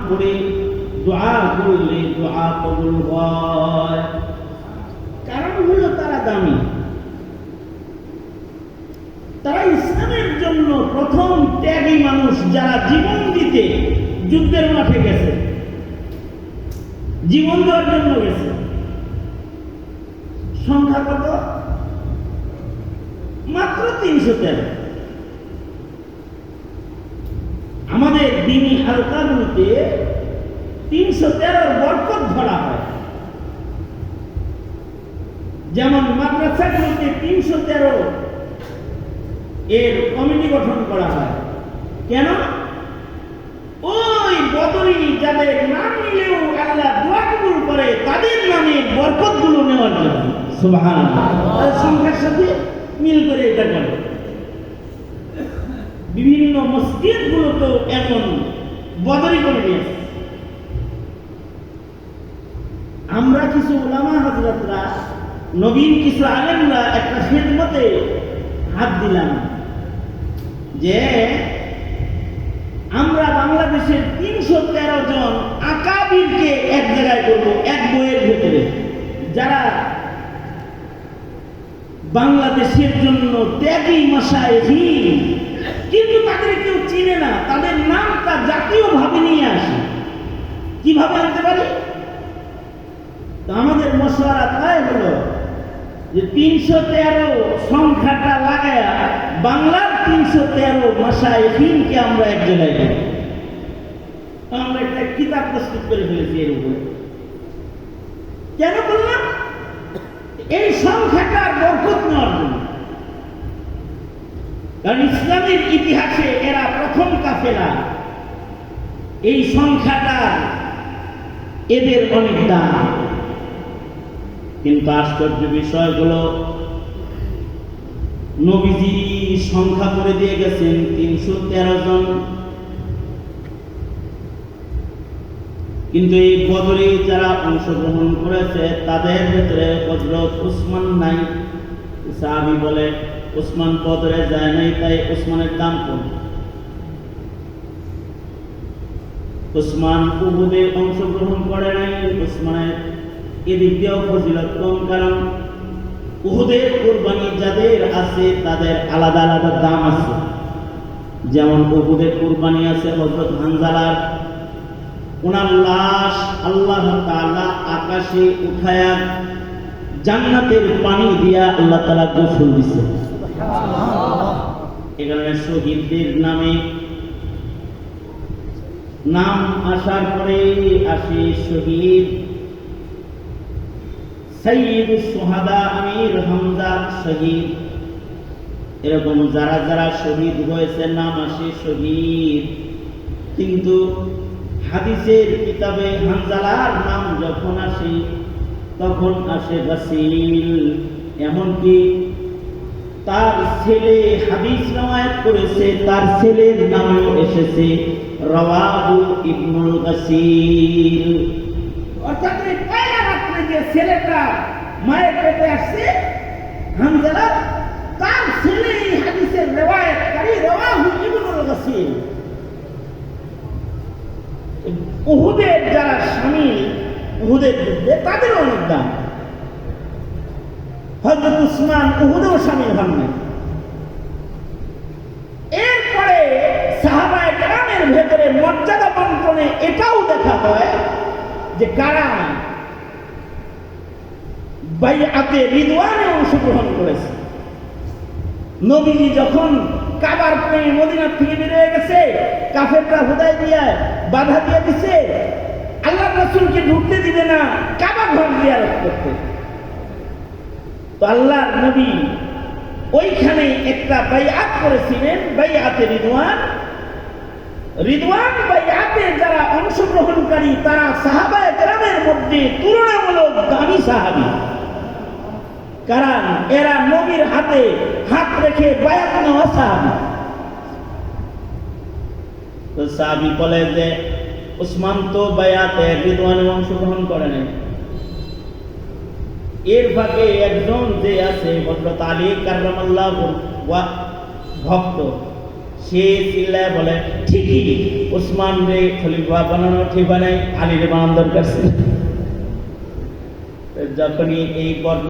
করে দোয়া করলে দোয়া কবুল হয়। কারণ হলো তারা দামি, তারা ইসলামের জন্য প্রথম ত্যাগী মানুষ, যারা জীবন দিতে যুদ্ধের মাঠে গেছে, জীবন দেওয়ার জন্য গেছে। সংখ্যা কত? মাত্র 313। আমাদের দ্বীনি হালকাগুলোতে 313 বরকত ধরা হয়। যেমন মাদ্রাসাগুলোতে 313 এর কমিটি গঠন করা হয়। কেন? ওই বদরি যাদের নাম নিলেও আল্লাহ দোয়া কবুল করে, তাদের নামে বরকতগুলো নেওয়ার জন্য। সুবহানাল্লাহ। সংখ্যার সাথে মিল করে এটা করে। বিভিন্ন মসজিদগুলোতেও এখন বদরি কমিটি আছে। আমরা কিছু উলামা হযরতরা, নবীন কিছু আলেমরা একটা খিদমতে হাত দিলাম যে আমরা বাংলাদেশের 313 জন আকাবিরকে এক জায়গায় করব, এক বইয়ের ভেতরে, যারা বাংলাদেশের জন্য ত্যাগী মাশায়েখিন, কিন্তু তাদের কেউ চিনে না। তাদের নামটা জাতীয়ভাবে নিয়ে আসে। কিভাবে আনতে পারি? তো আমাদের মশওয়ারা তাই হলো যে 313 সংখ্যাটা লাগায়া বাংলার 313 মাশায়েখিনকে আমরা এক জায়গায় করি। আমরা একটা কিতাব প্রস্তুত করে ফেলেছি এর উপরে। কেন বললাম? এই সংখ্যাটার বরকত নেওয়ার জন্য। কারণ ইসলামের ইতিহাসে এরা প্রথম কাফেলা। এই সংখ্যাটা এদের অনেক দাম। কিন্তু আশ্চর্য বিষয় হলো, নবীজি সংখ্যা করে দিয়ে গেছেন 313 জন, কিন্তু এই বদরে যারা অংশগ্রহণ করেছে তাদের ভেতরে হযরত উসমান নাই। সাহাবী বলে উসমান বদরে যায় নাই, তাই উসমানের দাম কম। উসমান উহুদে অংশগ্রহণ করে নাই, উসমানের এদিক দিয়েও ফজিলত কম। কারণ উহুদের কুরবানি যাদের আছে তাদের আলাদা আলাদা দাম আছে। যেমন উহুদের কুরবানি আছে হযরত হানজালার, ওনার লাশ আল্লাহ তাআলা আকাশে উঠায়া জান্নাতের পানি দিয়া আল্লাহ তাআলা গোসল দিছে। এখানে শহীদদের নামে নাম আসার পরে আসে শহীদ সাইয়্যিদুস শুহাদা আমির হামজা শহীদ। এরকম যারা যারা শহীদ হয়েছে নাম আসে শহীদ। কিন্তু হাদিসের কিতাবে হানজালার নাম যখন আসে তখন আসে গাসিল। এমনকি তার ছেলে হাদিস রওয়ায়াত করেছে, তার ছেলের নামও এসেছে রাওয়াহু ইবনুল গাসিল। অর্থাৎ এই পয়লা রাত্রে যে ছেলেটা মায়ের পেটে আসছে হানজালা, তার ছেলে এই হাদিসের রওয়ায়াতকারী রাওয়াহু ইবনুল গাসিল। উহুদের যারা শামিল উহুদের যুদ্ধে, তাদের অনেক দাম। হযরত উসমান উহুদেও শামিল হন না। এরপরে সাহাবায়ে কেরামের ভেতরে মর্যাদা বন্টনে এটাও দেখা হয় যে কারা বাইআতে রিদওয়ানে অংশগ্রহণ করেছে। নবীজি যখন কাবার প্রেমে মদিনা থেকে বেরিয়ে গেছে, কাফেররা হুদায়বিয়ায় বাধা দিয়ে দিছে, আল্লাহ রাসূলকে ঢুকতে দিবে না কাবা ঘর জিয়ারত করতে। তো আল্লাহর নবী ওইখানে একটা বাইআত করেছিলেন, বাইআতে রিদওয়ান। রিদওয়ান বাইআতে যারা অংশগ্রহণকারী তারা সাহাবায়ে কেরামের মধ্যে তুলনামূলক দামি সাহাবী। কারণ এরা নবীর হাতে হাত রেখে বায়াত নেওয়া সাহাবী। তো সাহাবী বলে যে উসমান তো বায়াতে রিদওয়ানে অংশগ্রহণ করে নাই। এর ফাঁকে একজন যে আছে হযরত আলী কাররামাল্লাহু ভক্ত, সে চিল্লায় বলে, ঠিকই, ওসমান রে খলিফা বানানো ঠিক হয় নাই, আলীর বানানোর দরকার ছিল। যখনই এই